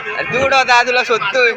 तू कुठं होता तुला शोधतोय.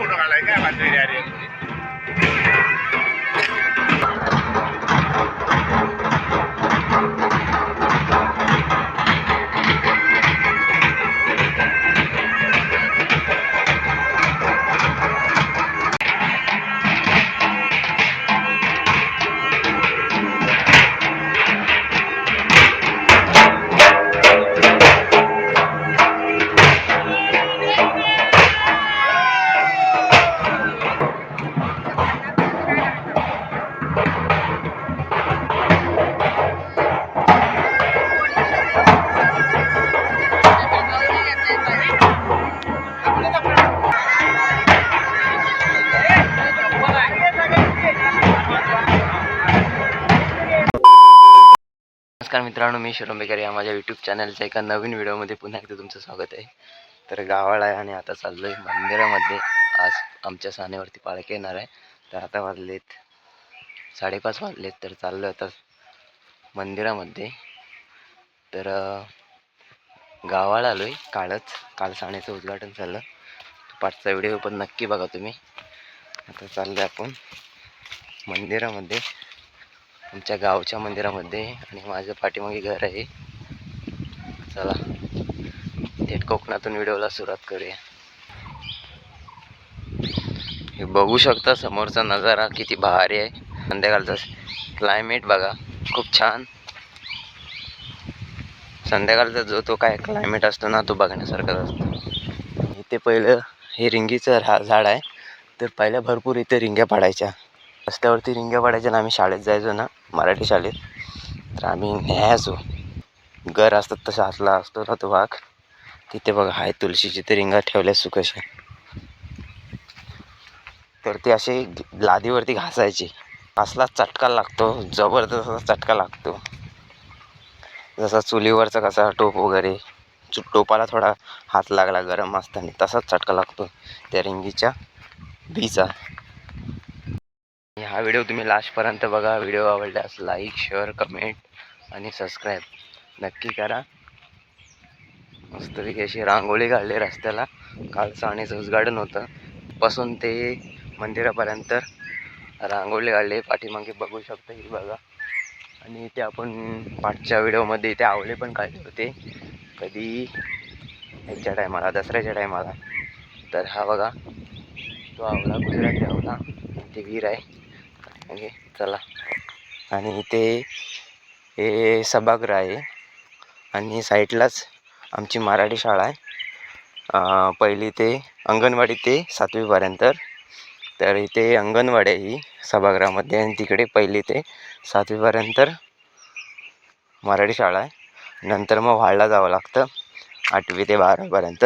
नमस्कार मित्रांनो, मी शिरोंबेकर या माझ्या यूट्यूब चॅनलच्या एका नवीन व्हिडिओमध्ये पुन्हा एकदा तुमचं स्वागत आहे. तर गावाला आहे आणि आता चाललो आहे मंदिरामध्ये. आज आमच्या सानेवरती पालखी येणार आहे. तर आता वाजलेत 5:30 वाजलेत. तर चाललो आता मंदिरामध्ये. तर गावाला आलो आहे काल सानेचं उद्घाटन झालं. पाठचा व्हिडिओ पण नक्की बघा तुम्ही. आता चाललो आपण मंदिरामध्ये, आमच्या गावच्या मंदिरामध्ये. आणि माझ्या पाठीमागे घर आहे. चला थेट कोकणातून व्हिडिओला सुरुवात करूया. हे बघू शकता समोरचा नजारा किती भारी आहे. संध्याकाळचा क्लायमेट बघा, खूप छान. संध्याकाळचा जो तो काय क्लायमेट असतो ना, तो बघण्यासारखाच असतो. इथे पहिलं हे रिंगीचं झाड आहे. तर पहिल्या भरपूर इथे रिंग्या पाडायच्या, रस्त्यावरती रिंग्या पाडायच्या. ना आम्ही शाळेत जायचो ना, मराठी शाळेत, तर आम्ही न्यायचो. घर असतात तसा असला असतो ना तो भाग. तिथे बघा हाय तुळशीची ते रिंगा ठेवल्या सुकशा. तर ते असे लादीवरती घासायचे. असला चटका लागतो, जबरदस्त चटका लागतो. जसा चुलीवरचा कसा टोप वगैरे, टोपाला थोडा हात लागला गरम असताना, तसाच चटका लागतो त्या रिंगीच्या बीचा. हा व्हिडिओ तुम्ही लास्टपर्यंत बघा. व्हिडिओ आवडल्यास लाईक, शेअर, कमेंट आणि सबस्क्राईब नक्की करा. मस्तपैकी अशी रांगोळी काढली रस्त्याला. काल सानेचं उद्घाटन होतं, पासून ते मंदिरापर्यंत रांगोळी काढली. पाठीमागे बघू शकता ही बघा. आणि ते आपण पाठच्या व्हिडिओमध्ये ते आवळे पण काढले होते कधी ह्याच्या टायमाला, दसऱ्याच्या टायमाला. तर हा बघा तो आवळा, गुजराती आवळा. ते वीर आहे. ओके चला. आणि इथे हे सभागृह आहे आणि साईडलाच आमची मराठी शाळा आहे. पहिली ते अंगणवाडी ते 7वीपर्यंत. तर इथे अंगणवाडी आहे ही सभागृहामध्ये, आणि तिकडे पहिली ते 7वीपर्यंत मराठी शाळा आहे. नंतर मग वाडला जावं लागतं 8वी ते 12पर्यंत.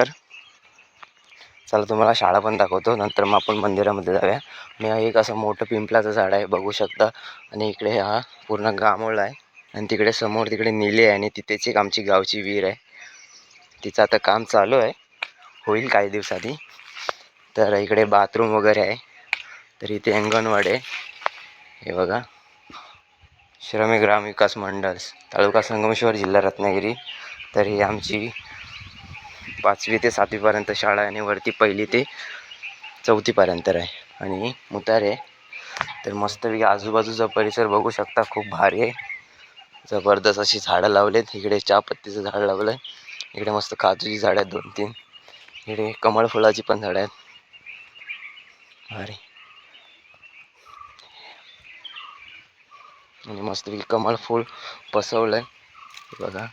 चला तुम्हाला शाळा पण दाखवतो, नंतर मग आपण मंदिरामध्ये जाऊया. आणि एक असं मोठं पिंपलाचं झाड आहे बघू शकता. आणि इकडे हा पूर्ण गामोळा आहे. आणि तिकडे समोर तिकडे निले आहे. आणि तिथेच एक आमची गावची विहीर आहे. तिचं आता काम चालू आहे, होईल काही दिवसांनी. तर इकडे बाथरूम वगैरे आहे. तर इथे अंगणवाडी आहे. हे बघा, श्रमिक ग्राम विकास मंडळ, तालुका संगमेश्वर, जिल्हा रत्नागिरी. तर ही आमची 5वी ते 7वीपर्यंत शाळा आहे. आणि वरती 1ली ते 4थीपर्यंत आहे. आणि मुतारे. तर मस्तपैकी आजूबाजूचा परिसर बघू शकता, खूप भारी आहे. जबरदस्त अशी झाडं लावलेत. इकडे चहापत्तीचं झाड लावलं आहे. इकडे मस्त काजूची झाडं आहेत 2-3. इकडे कमळ फुलाची पण झाडं आहेत. भारी. आणि मस्तपैकी कमळ फूल पसवलं आहे बघा.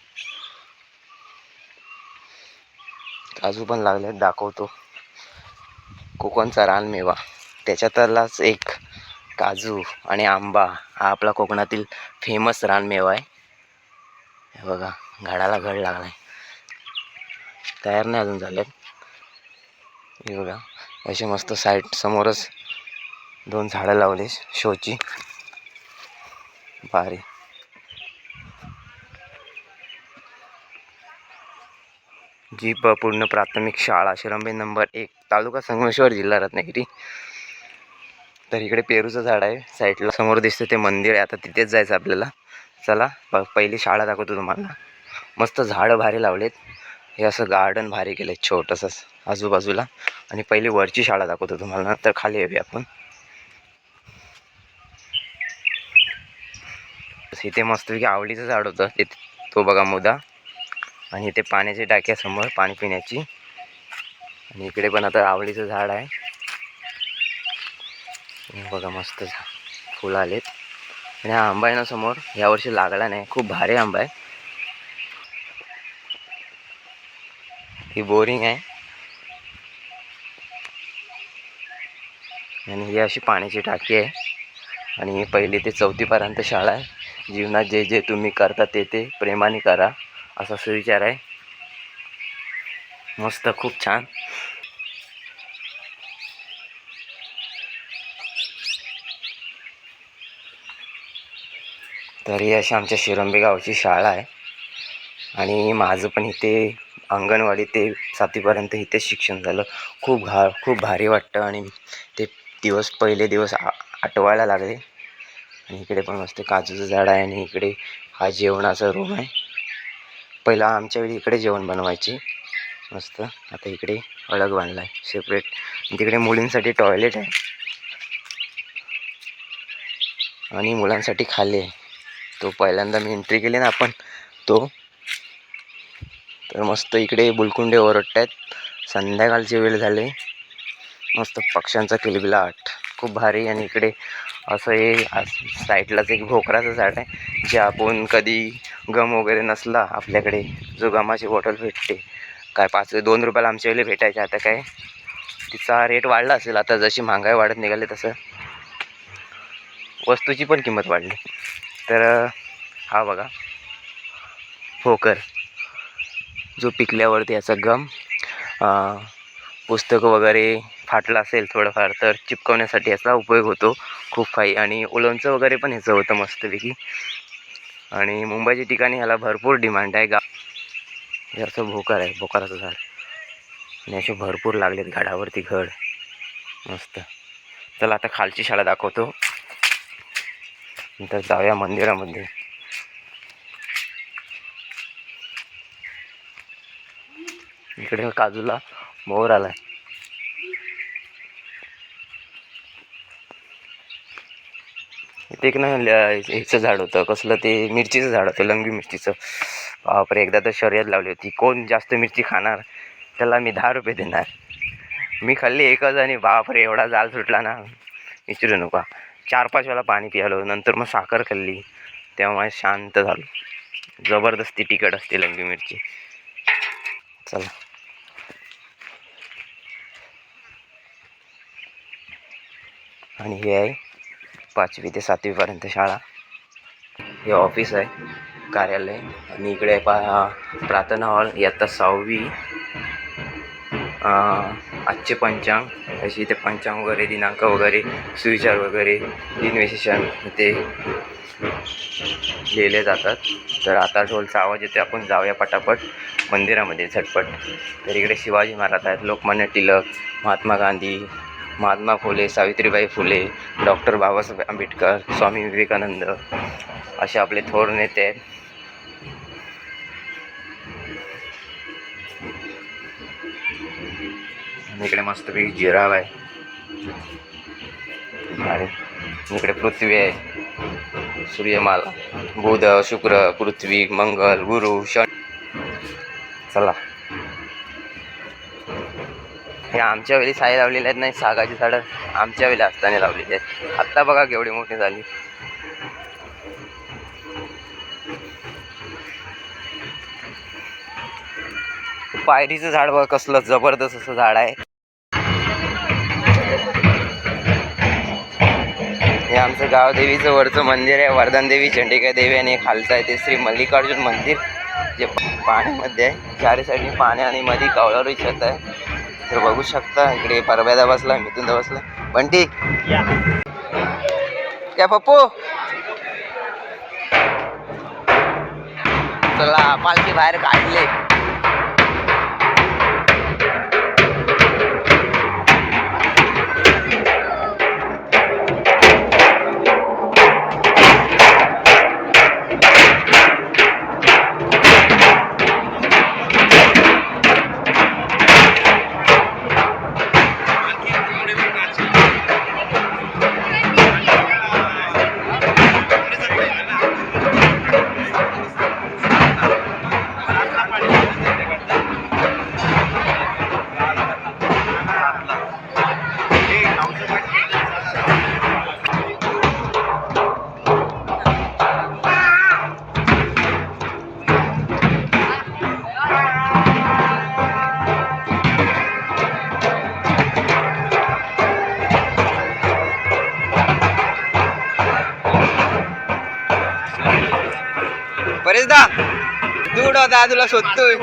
काजू पण लागले, दाखवतो. कोकणचा रानमेवा, त्याच्यातलाच एक काजू आणि आंबा हा आपला कोकणातील फेमस रानमेवा आहे. हे बघा, झाडाला घड लागलाय, तयार नाही अजून झाले. हे बघा असे मस्त साईड समोरच 2 झाडं लावले शोची. भारी. जी पूर्ण प्राथमिक शाळा शिरंबे नंबर 1, तालुका संगमेश्वर, जिल्हा रत्नागिरी. तर इकडे पेरूचं झाड आहे साईडला, समोर दिसतं ते मंदिर आहे. आता तिथेच जायचं आपल्याला. चला पहिली शाळा दाखवतो तुम्हाला. मस्त झाडं भारी लावलेत. हे असं गार्डन भारी केलं छोटंसंच आजूबाजूला. आणि पहिली वरची शाळा दाखवतो तुम्हाला, नंतर खाली येऊया आपण. इथे मस्तपैकी आवडीचं झाड होतं ते, तो बघा मुदा. आणि इथे पाण्याची टाक्यासमोर पाणी पिण्याची. आणि इकडे पण आता आवडीचं झाड आहे बघा, मस्त फुलं आलेत. आणि हा आंबा आहे ना समोर, यावर्षी लागला नाही, खूप भारी आंबा आहे. ही बोरिंग आहे आणि ही अशी पाण्याची टाकी आहे. आणि 1ली ते 4थीपर्यंत शाळा आहे. जीवनात जे जे तुम्ही करता ते ते प्रेमाने करा, असा सुविचार आहे. मस्त, खूप छान. तर ही अशी आमच्या शिरंबे गावची शाळा आहे. आणि माझं पण इथे अंगणवाडी ते 7वीपर्यंत इथेच शिक्षण झालं. खूप भारी वाटतं. आणि ते पहिले दिवस आठवायला लागले. आणि इकडे पण मस्त काजूचं झाड आहे. आणि इकडे हा जेवणाचा रूम आहे. पहिला आमच्या वेळी इकडे जेवण बनवायचे मस्त. आता इकडे अलग बांधला आहे सेपरेट. तिकडे मुलींसाठी टॉयलेट आहे आणि मुलांसाठी खाली आहे. तो पहिल्यांदा मी एंट्री केली ना आपण, तो तर मस्त इकडे बुलकुंडे ओरडत आहेत. संध्याकाळची वेळ झाली, मस्त पक्ष्यांचा किलबिलाट खूप भारी. आणि इकडे असं हे साईडलाच एक भोकराचं झाड आहे, जे आपण कधी गम वगैरे नसला आपल्याकडे, जो गमाची बॉटल भेटते काय 2 रुपयाला आमच्या वेळी भेटायचे. आता काय तिचा रेट वाढला असेल, आता जशी महागाई वाढत निघाली तसं वस्तूची पण किंमत वाढली. तर हा बघा भोकर, जो पिकल्यावरती याचा गम पुस्तकं वगैरे फाटलं असेल थोडंफार तर चिपकवण्यासाठी याचा उपयोग होतो खूप काही. आणि लोणचं वगैरे पण ह्याचं होतं मस्तपैकी. आणि मुंबईच्या ठिकाणी ह्याला भरपूर डिमांड आहे. हे असं भोकर आहे, भोकराचं झाड. आणि असे भरपूर लागलेत झाडावरती घड, मस्त. चला आता खालची शाळा दाखवतो, नंतर जाऊया मंदिरामध्ये. इकडे काजूला मोर आलाय. इथे एक ना ह्याचं झाड होतं, कसलं ते मिरचीचं झाड होतं, लंगी मिरचीचं. बापरे, एकदा तर शर्यत लावली होती, कोण जास्त मिरची खाणार त्याला मी 10 रुपये देणार. मी खाल्ली एकच आणि बापरे एवढा जाल सुटला ना, विचारू नका. 4-5 वेळा पाणी पियालो. नंतर मग साखर खाल्ली, तेव्हा शांत झालो. जबरदस्ती तिखट असते लंगी मिरची. चला आणि हे आहे 5वी ते 7वीपर्यंत शाळा. हे ऑफिस आहे, कार्यालय. आणि इकडे प्रार्थना हॉल, इयत्ता 6वी. आजचे पंचांग, अशी इथे पंचांग वगैरे, दिनांक वगैरे, सुविचार वगैरे, दिनविशेषण ते लिहिले जातात. तर आता ढोलचा आवाज येतो, आपण जाऊया पटापट मंदिरामध्ये झटपट. तर इकडे शिवाजी महाराज आहेत, लोकमान्य टिळक, महात्मा गांधी, महात्मा फुले, सावित्रीबाई फुले, डॉक्टर बाबासाहेब आंबेडकर, स्वामी विवेकानंद, असे आपले थोर नेते आहेत. इकडे मस्तपैकी जिराव आहे. आणि इकडे पृथ्वी आहे, सूर्यमाला, बुध, शुक्र, पृथ्वी, मंगल, गुरु, शनी. चला, हे आमच्या वेळी साई लावलेले आहेत नाही, सागाची झाडं आमच्या वेळी असताना लावलेली आहेत. आत्ता बघा केवढी मोठी झाली. पायरीचं झाड बघा, कसलं जबरदस्त असं झाड आहे. हे आमचं गावदेवीचं वरचं मंदिर आहे, वर्धनदेवी, चंडिका देवी. आणि खालचं आहे ते श्री मल्लिकार्जुन मंदिर, जे पाण्यामध्ये आहे. चारी साईडनी पाणी आणि मध्ये कवळारू छत आहे. तर बघू शकता, इकडे परब्यादा बसला, मिथुनदा बसला. बंटी काय पप्पू, चला पालखी बाहेर काढले. दादा तुला शोधतोय.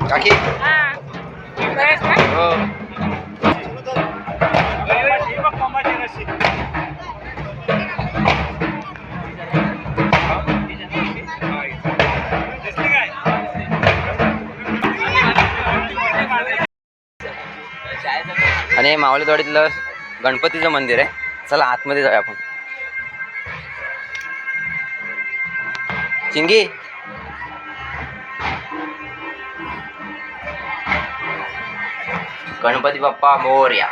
काकी हो. आणि मावळीवाडीतलं गणपतीचं मंदिर आहे. चला आतमध्ये जाऊया आपण. चिंगी Ganpati Bappa Morya.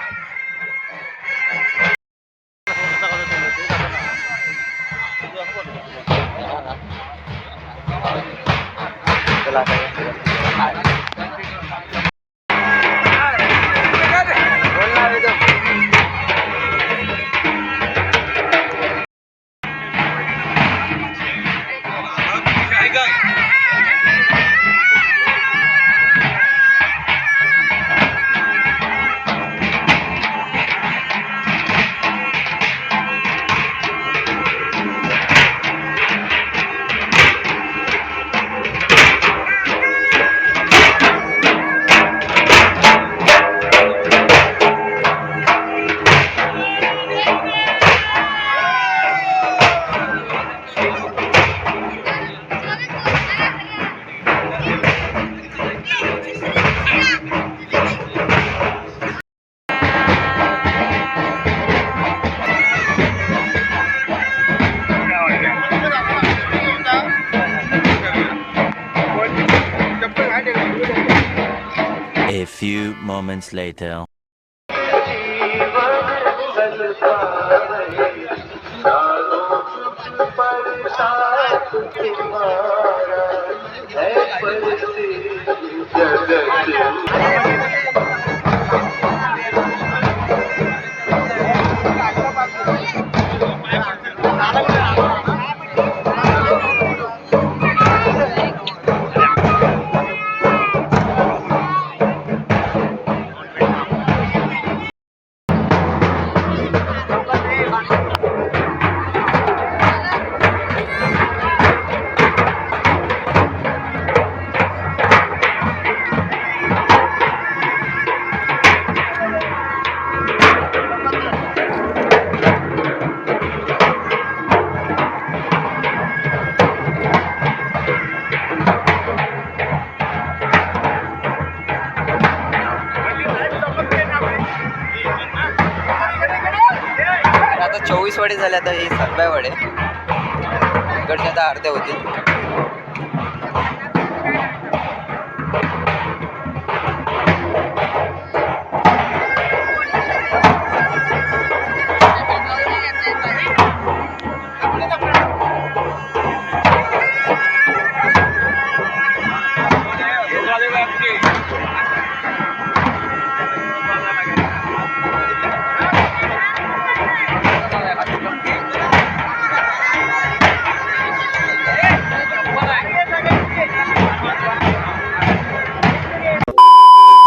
A few moments later. आता 24 वडे झाले. आता हे 27 वडे इकडचे आता अर्धे होतील.